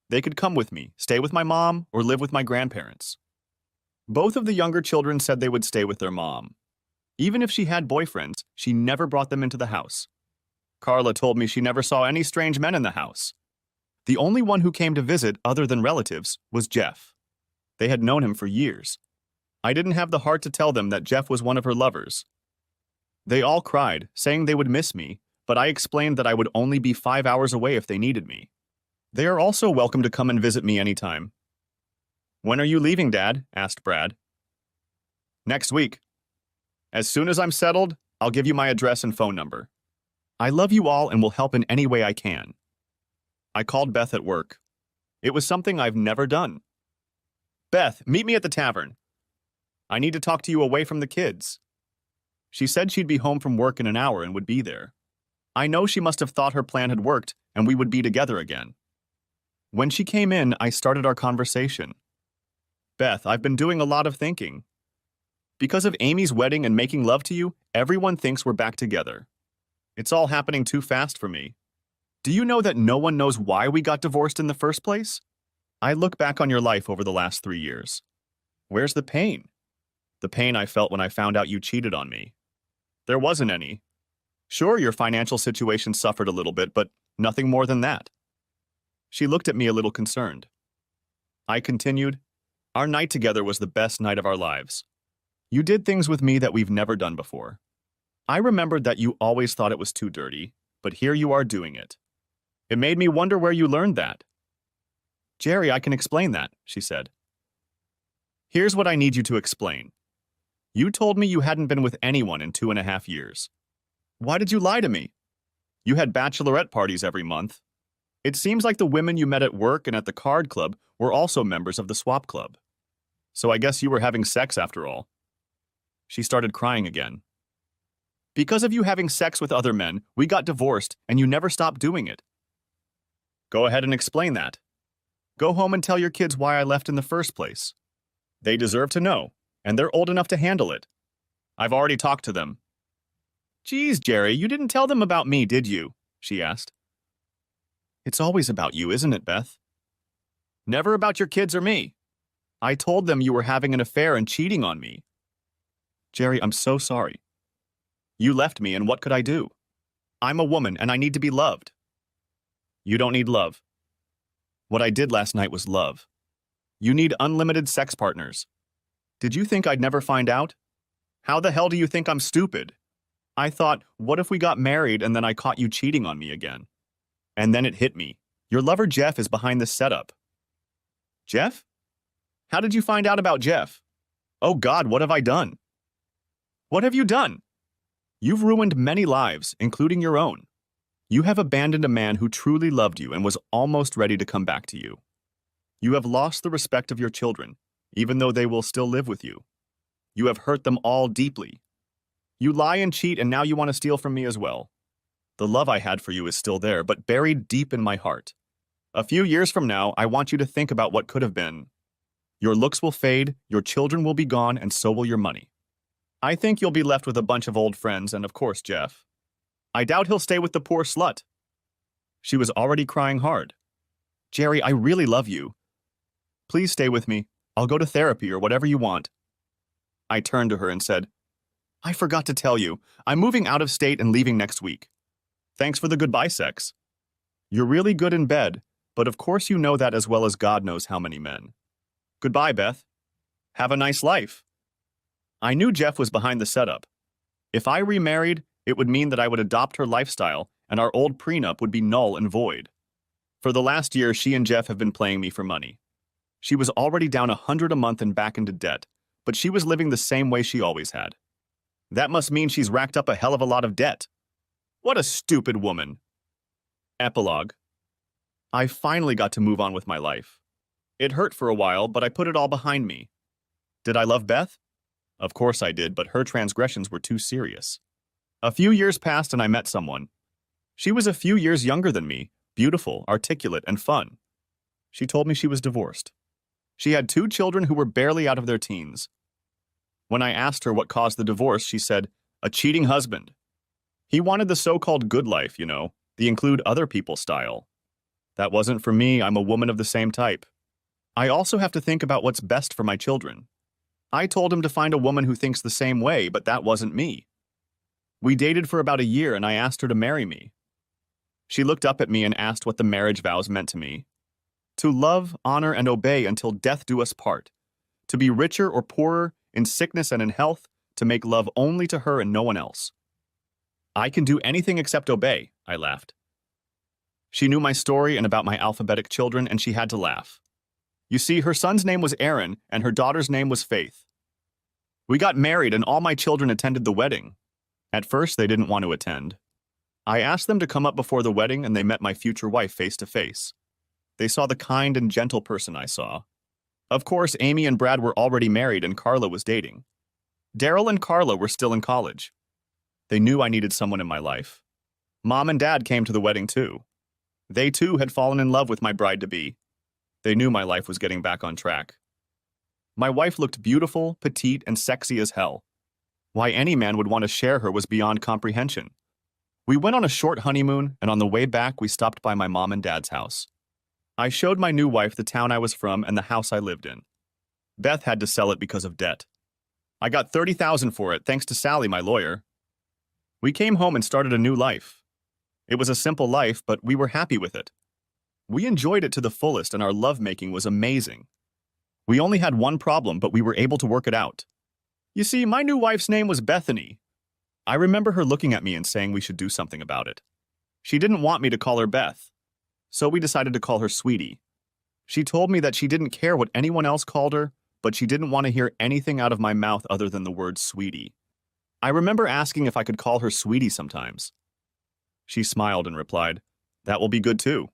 They could come with me, stay with my mom, or live with my grandparents. Both of the younger children said they would stay with their mom. Even if she had boyfriends, she never brought them into the house. Carla told me she never saw any strange men in the house. The only one who came to visit, other than relatives, was Jeff. They had known him for years. I didn't have the heart to tell them that Jeff was one of her lovers. They all cried, saying they would miss me, but I explained that I would only be 5 hours away if they needed me. They are also welcome to come and visit me anytime. When are you leaving, Dad? Asked Brad. Next week. As soon as I'm settled, I'll give you my address and phone number. I love you all and will help in any way I can. I called Beth at work. It was something I've never done. Beth, meet me at the tavern. I need to talk to you away from the kids. She said she'd be home from work in an hour and would be there. I know she must have thought her plan had worked and we would be together again. When she came in, I started our conversation. Beth, I've been doing a lot of thinking. Because of Amy's wedding and making love to you, everyone thinks we're back together. It's all happening too fast for me. Do you know that no one knows why we got divorced in the first place? I look back on your life over the last 3 years. Where's the pain? The pain I felt when I found out you cheated on me. There wasn't any. Sure, your financial situation suffered a little bit, but nothing more than that. She looked at me a little concerned. I continued, our night together was the best night of our lives. You did things with me that we've never done before. I remembered that you always thought it was too dirty, but here you are doing it. It made me wonder where you learned that. Jerry, I can explain that, she said. Here's what I need you to explain. You told me you hadn't been with anyone in 2.5 years. Why did you lie to me? You had bachelorette parties every month. It seems like the women you met at work and at the card club were also members of the swap club. So I guess you were having sex after all. She started crying again. Because of you having sex with other men, we got divorced and you never stopped doing it. Go ahead and explain that. Go home and tell your kids why I left in the first place. They deserve to know, and they're old enough to handle it. I've already talked to them. Geez, Jerry, you didn't tell them about me, did you? She asked. It's always about you, isn't it, Beth? Never about your kids or me. I told them you were having an affair and cheating on me. Jerry, I'm so sorry. You left me, and what could I do? I'm a woman, and I need to be loved. You don't need love. What I did last night was love. You need unlimited sex partners. Did you think I'd never find out? How the hell do you think I'm stupid? I thought, what if we got married and then I caught you cheating on me again? And then it hit me. Your lover Jeff is behind this setup. Jeff? How did you find out about Jeff? Oh God, what have I done? What have you done? You've ruined many lives, including your own. You have abandoned a man who truly loved you and was almost ready to come back to you. You have lost the respect of your children, even though they will still live with you. You have hurt them all deeply. You lie and cheat, and now you want to steal from me as well. The love I had for you is still there, but buried deep in my heart. A few years from now, I want you to think about what could have been. Your looks will fade, your children will be gone, and so will your money. I think you'll be left with a bunch of old friends and, of course, Jeff. I doubt he'll stay with the poor slut. She was already crying hard. Jerry, I really love you. Please stay with me. I'll go to therapy or whatever you want. I turned to her and said, I forgot to tell you, I'm moving out of state and leaving next week. Thanks for the goodbye sex. You're really good in bed, but of course you know that as well as God knows how many men. Goodbye, Beth. Have a nice life. I knew Jeff was behind the setup. If I remarried, it would mean that I would adopt her lifestyle and our old prenup would be null and void. For the last year, she and Jeff have been playing me for money. She was already down $100 a month and back into debt, but she was living the same way she always had. That must mean she's racked up a hell of a lot of debt. What a stupid woman. Epilogue. I finally got to move on with my life. It hurt for a while, but I put it all behind me. Did I love Beth? Of course I did, but her transgressions were too serious. A few years passed and I met someone. She was a few years younger than me, beautiful, articulate, and fun. She told me she was divorced. She had 2 children who were barely out of their teens. When I asked her what caused the divorce, she said, a cheating husband. He wanted the so-called good life, the include other people style. That wasn't for me. I'm a woman of the same type. I also have to think about what's best for my children. I told him to find a woman who thinks the same way, but that wasn't me. We dated for about a year and I asked her to marry me. She looked up at me and asked what the marriage vows meant to me. To love, honor, and obey until death do us part. To be richer or poorer, in sickness and in health, to make love only to her and no one else. I can do anything except obey, I laughed. She knew my story and about my alphabetic children, and she had to laugh. You see, her son's name was Aaron, and her daughter's name was Faith. We got married, and all my children attended the wedding. At first, they didn't want to attend. I asked them to come up before the wedding, and they met my future wife face to face. They saw the kind and gentle person I saw. Of course, Amy and Brad were already married, and Carla was dating. Daryl and Carla were still in college. They knew I needed someone in my life. Mom and Dad came to the wedding, too. They, too, had fallen in love with my bride-to-be. They knew my life was getting back on track. My wife looked beautiful, petite, and sexy as hell. Why any man would want to share her was beyond comprehension. We went on a short honeymoon, and on the way back, we stopped by my mom and dad's house. I showed my new wife the town I was from and the house I lived in. Beth had to sell it because of debt. I got $30,000 for it, thanks to Sally, my lawyer. We came home and started a new life. It was a simple life, but we were happy with it. We enjoyed it to the fullest, and our lovemaking was amazing. We only had one problem, but we were able to work it out. You see, my new wife's name was Bethany. I remember her looking at me and saying we should do something about it. She didn't want me to call her Beth, so we decided to call her Sweetie. She told me that she didn't care what anyone else called her, but she didn't want to hear anything out of my mouth other than the word Sweetie. I remember asking if I could call her Sweetie sometimes. She smiled and replied, "That will be good too.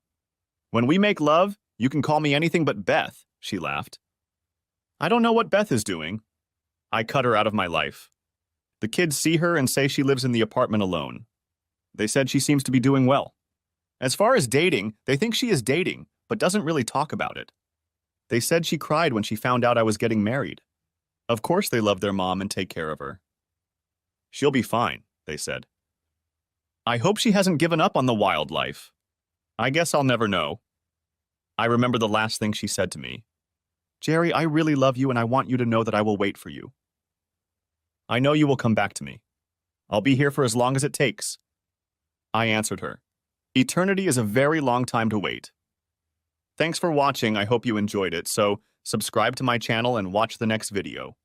When we make love, you can call me anything but Beth," she laughed. I don't know what Beth is doing. I cut her out of my life. The kids see her and say she lives in the apartment alone. They said she seems to be doing well. As far as dating, they think she is dating, but doesn't really talk about it. They said she cried when she found out I was getting married. Of course they love their mom and take care of her. She'll be fine, they said. I hope she hasn't given up on the wild life. I guess I'll never know. I remember the last thing she said to me. Jerry, I really love you and I want you to know that I will wait for you. I know you will come back to me. I'll be here for as long as it takes. I answered her. Eternity is a very long time to wait. Thanks for watching. I hope you enjoyed it, so subscribe to my channel and watch the next video.